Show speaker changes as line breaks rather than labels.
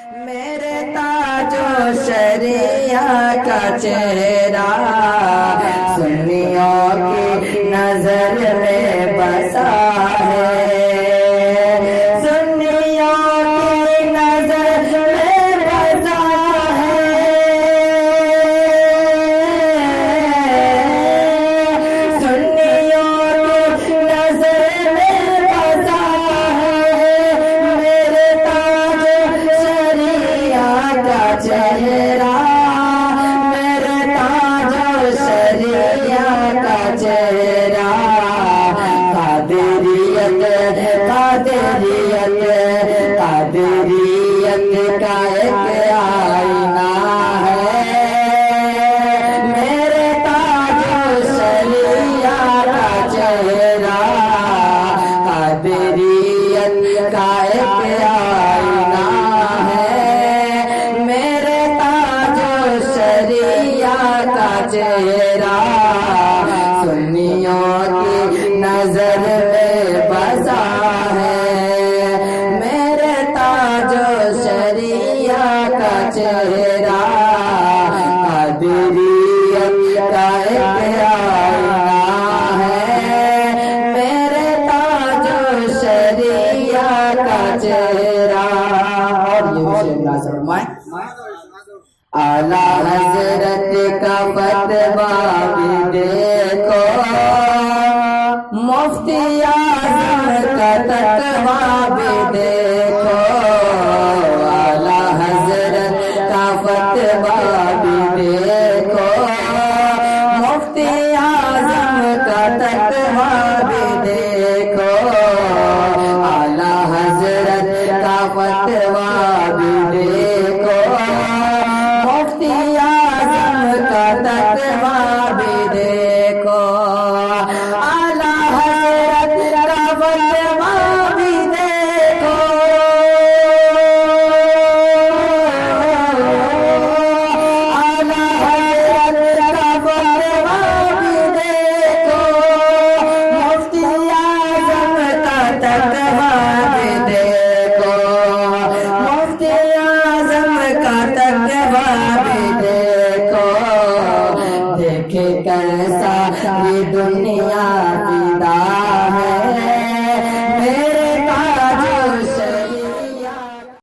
میرے تاج و شریعہ کا چہرہ سنیوں کی نظر میں بسا ہے، سنیوں کی نظر میں بسا ہے، سنیوں کی نظر میں بسا ہے، میرے تاج شریعہ کا چہرہ، میرے تاج شریعہ کا چہرہ، قادریت قادریت قادریت کا ایک آئینہ ہے، میرے تاج شریعہ کا چہرہ، قادریت کا ایک آئینہ ہے، میرے تاج شریعہ کا چہرہ سنیوں کی نظر میں بسا ہے، میرے تاج شریعہ کا چہرہ، قادریت کا ایک آئینہ ہے، میرے تاج شریعہ کا چہرہ۔ اور یہ مجھے فرمائیں، اعلیٰ حضرت کا فتویٰ بھی دیکھو، مفتی اعظم کا تقویٰ بھی دیکھو، اعلیٰ حضرت کا فتویٰ بھی دیکھو، مفتی اعظم کا تقویٰ بھی دیکھو، اعلیٰ حضرت کا فتویٰ بھی دیکھو، مفتی اعظم کا تقویٰ بھی دیکھو، اعلیٰ حضرت کا فتویٰ